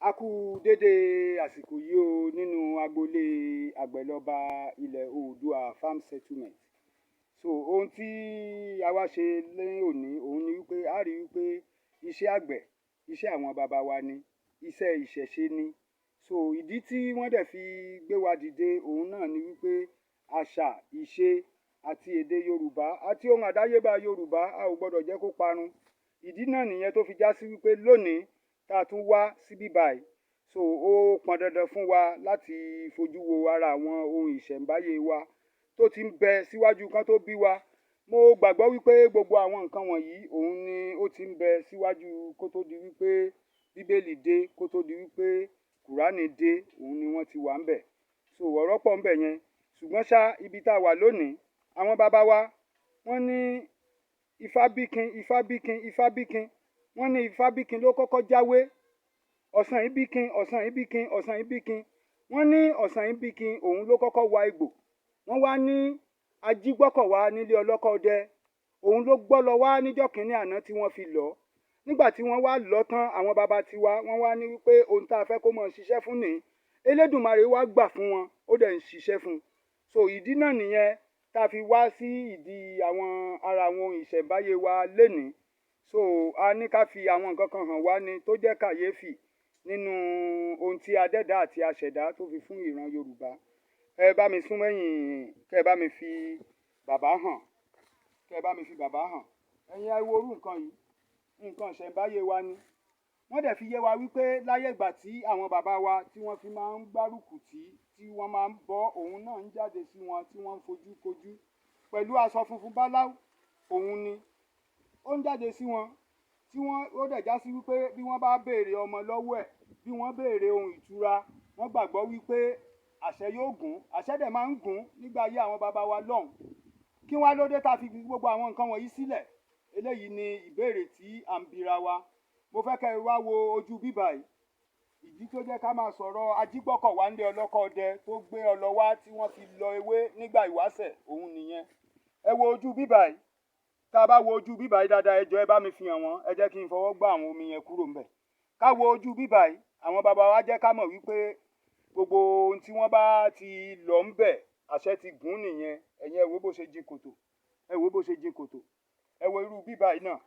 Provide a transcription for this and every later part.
A kú dédé àsìkò yìí o nínú agboolé àgbẹ̀lọba ilẹ̀ Oòduà farm settlement. So ohun tí a wá ṣe ní òní òun ni wípé a rí wípé iṣẹ́ àgbẹ̀, iṣẹ́ àwọn baba wa ni, iṣẹ́ ìṣẹ̀ṣe ni. So ìdí tí wọ́n dẹ̀ fi gbé wa dìde òun náà ni wípé àṣà, ìṣe àti èdè Yorùbá àti ohun àdáyébá Yorùbá a ò gbọdọ̀ jẹ́ kó parun. Ìdí náà nìyẹn tó fi já sí wípé lónìí tá a tún wá síbí báyìí. So ó pọn dandan fún wa láti fojú wo ara àwọn ohun ìṣẹ̀m̀báyé wa tó ti ń bẹ síwájú kán tó bí wa. Mo gbàgbọ́ wípé gbogbo àwọn nǹkan wọ̀nyí òun ni ó ti ń bẹ síwájú kó tó di wípé Bíbélì dé, kó tó di wípé Kùránì dé, òun ni wọ́n ti wà ńbẹ̀. So ọ̀rọ̀ pọ̀ ńbẹ̀ yẹn. Ṣùgbọ́n ṣá ibi tá a wà lónìí, àwọn baba wa wọ́n ní ifá bíkin, ifá bíkin, ifá bíkin. Wọ́n ní ifá bíkin ló kọ́kọ́ jáwé. Ọ̀sàn ìbíkin, ọ̀sàn ìbíkin, ọ̀sàn ìbíkin. Wọ́n ní ọ̀sàn ìbíkin òun ló kọ́kọ́ wa egbò. Wọ́n wá ní ajígbọ́kọ̀ wá nílé ọlọ́kọ̀ọdẹ. Òun ló gbọ́ lọ wá níjọ́ kìíní àná tí wọ́n fi lọ̀. Nígbà tí wọ́n wá lọ̀ tán, àwọn baba tiwa wọ́n wá ní wípé ohun tá a fẹ́ kó máa ṣiṣẹ́ fún nìí. Elédùmarè wá gbà fún wọn, ó dẹ̀ ń ṣiṣẹ́ fún un. So ìdí náà nìyẹn tá a fi wá sí ìdí àwọn ara àwọn ìṣẹ̀m̀báyé wa lénìí. So a ní ká fi àwọn nǹkan kan hàn wá ni tó jẹ́ kàyéfì nínú ohun tí adẹ́dàá àti aṣẹ̀dá tó fi fún ìran Yorùbá. Ẹ bá mi sún mẹ́yìn, kẹ́ ẹ bá mi fi bàbá hàn, kẹ́ ẹ bá mi fi bàbá hàn. Ẹ̀yin ẹ wo irú nǹkan yìí, nǹkan ìṣẹ̀m̀báyé wa ni. Wọ́n dẹ̀ fi yé wa wípé láyé ìgbà tí àwọn bàbá wa tí wọ́n fi máa ń gbárùkù tí wọ́n máa ń bọ́, òun náà ń jáde sí wọn tí wọ́n ń fojú kojú pẹ̀lú aṣọ funfun báláú, òun ni ó ń jáde sí wọn tí ó dẹ̀ já sí wípé bí wọ́n bá béèrè ọmọ lọ́wọ́ ẹ̀, bí wọ́n béèrè ohun ìtura, wọ́n gbàgbọ́ wípé àṣẹ yóò gùn, àṣẹ dẹ̀ máa ń gùn nígbà ayé àwọn baba wa lọ́hùn. Kí wá ló dé tá a fi gbogbo àwọn nǹkan wọ̀nyí sílẹ̀? Eléyìí ni ìbéèrè tí à ń bira wa. Mo fẹ́ kẹ́ ẹ wá wo ojú bíbà yìí. Ìdí tó jẹ́ ká máa sọ̀rọ̀ ajígbọ́kọ̀ wá nílé ọlọ́kọ̀ọdẹ tó gbé ọlọ wá tí wọ́n fi lọ ewé nígbà ìwáṣẹ̀, òun nìyẹn. Ẹ wo ojú bíbà yìí. Tá a bá wo ojú bíbà yìí dáadáa, ẹ jọ̀ọ́ ẹ bá mi fi hàn wọ́n. Ẹ jẹ́ kí n fọwọ́ gbá àwọn omi yẹn kúrò ńbẹ̀. Ká wo ojú bíbà yìí. Àwọn baba wa jẹ́ ká mọ̀ wípé gbogbo ohun tí wọ́n bá ti lọ̀ ńbẹ̀, àṣẹ ti gùn nìyẹn. Ẹ̀yin ẹ wo bó ṣe jìn kòtò. Ẹ wo bó ṣe jìn kòtò. Ẹ wo irú bíbà yìí náà.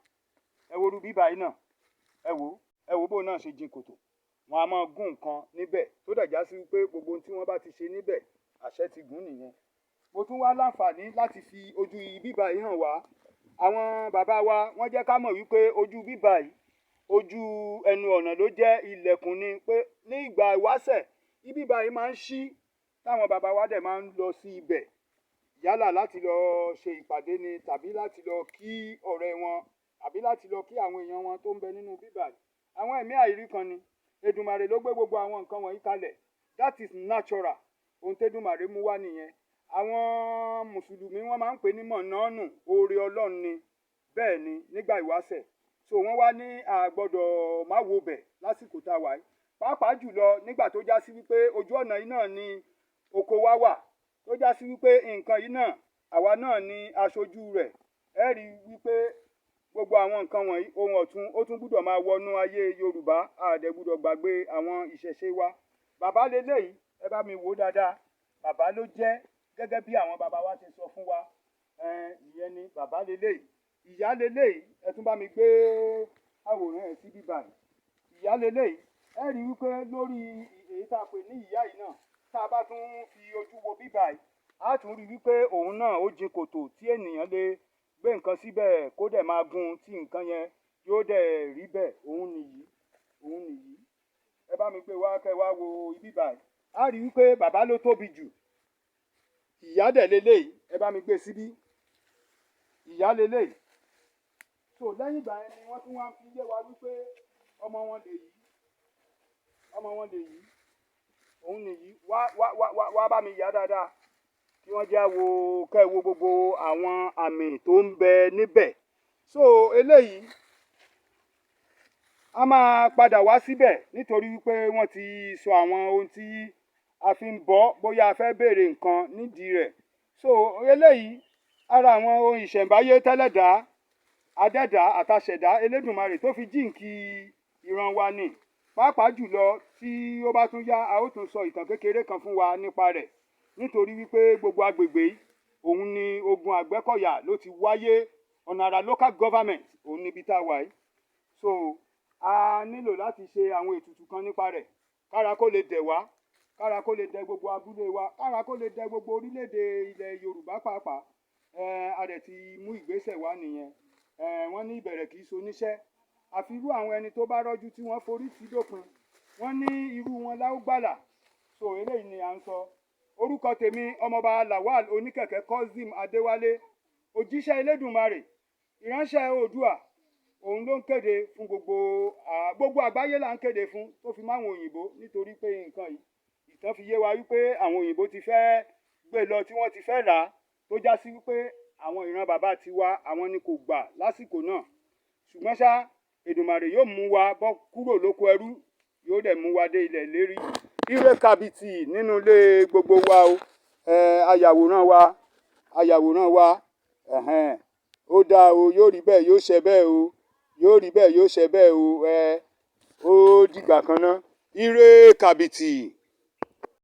Ẹ wo irú bíbà yìí náà. Ẹ wo bó náà ṣe jìn kòtò. Wọ́n á máa gún nǹkan níbẹ̀ tó dẹ̀ já sí wípé gbogbo ohun tí wọ́n bá ti ṣe níbẹ̀, àṣẹ ti gùn nìyẹn. Mo tún wá láǹfààní láti fi ojú bíbà yìí hàn wá. Àwọn bàbá wa wọ́n jẹ́ ká mọ̀ wípé ojú bíbà yìí, ojú ẹnu ọ̀nà ló jẹ́ ilẹ̀kùn ni, pé ní ìgbà ìwáṣẹ̀ ibi báyìí máa ń ṣí táwọn baba wa dẹ̀ máa ń lọ sí ibẹ̀ yálà láti lọ ṣe ìpàdé ni tàbí láti lọ kí ọ̀rẹ́ wọn àbí láti lọ kí àwọn èèyàn wọn tó ń bẹ nínú bíbà yìí. Àwọn ẹ̀mí àìrí kan ni. Èdùmàrè ló gbé gbogbo àwọn nǹkan wọ̀nyí kalẹ̀. That is natural. Ohun tẹ́dùmàrè mú wá nìyẹn. Àwọn mùsùlùmí wọ́n máa ń pè ní mọ̀nánù, oore Ọlọ́run ni. Bẹ́ẹ̀ ni nígbà ìwáṣẹ̀. So wọ́n wá ní a gbọ́dọ̀ má wo bẹ̀ lásìkò tá a wà yìí. Pàápàá jùlọ nígbà tó já sí wípé ojú ọ̀nà yìí náà ni oko wa wà. Tó já sí wípé nǹkan yìí náà, àwa náà ni aṣojú rẹ̀. Ẹ rí wípé gbogbo àwọn nǹkan wọ̀nyí, ohun ọ̀tun, ó tún gbúdọ̀ máa wọnú ayé Yorùbá. A dẹ̀ gbúdọ̀ gbàgbé àwọn ìṣẹ̀ṣe wa. Bàbá leléyìí, ẹ bá mi wò ó dáadáa. Bàbá ló jẹ́ gẹ́gẹ́ bí àwọn baba wa ṣe sọ fún wa. Ìyẹn ni bàbá leléyìí. Ìyá leléyìí, ẹ tún bá mi gbé àwòrán ẹ̀ sí bíbà yìí. Ìyá leléyìí, ẹ rí wípé lórí èyí tá a pè ní ìyá yìí náà, tá a bá tún fi ojú wo bíbà yìí, a tún rí wípé òun náà ó jìn kòtò tí ènìyàn lè gbé nǹkan síbẹ̀ kó dẹ̀ máa gun tí nǹkan yẹn yóò dẹ̀ rí bẹ́ẹ̀. Òun nìyí, òun nìyí. Ẹ bá mi gbé wá kẹ́ wá wo bíbà yìí. A rí wípé bàbá ló tóbi jù. Ìyá dẹ̀ leléyìí, ẹ bá mi gbé síbí. Ìyá leléyìí. So lẹ́yìn ìgbà yẹn ni wọ́n tún wá fi yé wa wípé ọmọ wọn lè yí. Ọmọ wọn lè yí. Òun nìyí. Wá bá mi yá dáadáa. Kí wọ́n já wo, kẹ́ ẹ wo gbogbo àwọn àmì tó ń bẹ níbẹ̀. So eléyìí a máa padà wá síbẹ̀ nítorí wípé wọ́n ti sọ àwọn ohun tí a fi ń bọ́ bóyá a fẹ́ béèrè nǹkan nídìí rẹ̀. So eléyìí ara àwọn ohun ìṣẹ̀m̀báyé tẹ́lẹ̀dá, adẹ́dàá àtàṣẹ̀dá Elédùmarè tó fi jíǹkí ìran wa ni. pàápàá jùlọ tí ó bá tún yá a ó tún sọ ìtàn kékeré kan fún wa nípa rẹ̀ nítorí wípé gbogbo agbègbè yìí òun ni ogun Àgbẹ́kọ̀yà ló ti wáyé ọ̀nà àrà local government òun níbi tá a wà yìí. So a nílò láti ṣe àwọn ètùtù kan nípa rẹ̀ kára kó lè dẹ̀ wá, kára kó lè dẹ gbogbo abúlé wa, kára kó lè dẹ gbogbo orílẹ̀-èdè ilẹ̀ Yorùbá pàápàá. A dẹ̀ ti mú ìgbésẹ̀ wá nìyẹn. Wọ́n ní ìbẹ̀rẹ̀ kì í ṣoníṣẹ́. Àfi irú àwọn ẹni tó bá rọ́jú tí wọ́n forí tì dópin. Wọ́n ní irú wọn la ó gbàlà. So eléyìí ni à ń sọ. Orúkọ tèmi Ọmọọba Lawal Oníkẹ̀kẹ́ Kozim Adéwálé, òjíṣẹ́ Elédùmarè, ìránṣẹ́ Oòduà. Òun ló ń kéde fún gbogbo àgbáyé là ń kéde fún tó fi máwọn òyìnbó nítorí pé nǹkan yìí ìtàn fi yé wa wípé àwọn òyìnbó ti fẹ́ gbé lọ tí wọ́n ti fẹ́ rà á tó já sí wípé àwọn ìran bàbá tiwa àwọn ni kò gbà lásìkò náà. Ṣùgbọ́n ṣá Èdùmàrè yóò mú wa bọ́ kúrò lóko ẹrú, yóò dẹ̀ mú wa dé ilẹ̀ ìlérí. Ire kàbìtì nínú ilé gbogbo wa o. Ayàwòrán wa ó dáa o, yóò rí bẹ́ẹ̀ yóò ṣe bẹ́ẹ̀ o, yóò rí bẹ́ẹ̀ yóò ṣe bẹ́ẹ̀ o. Ó dìgbà kan ná. Ire kàbìtì.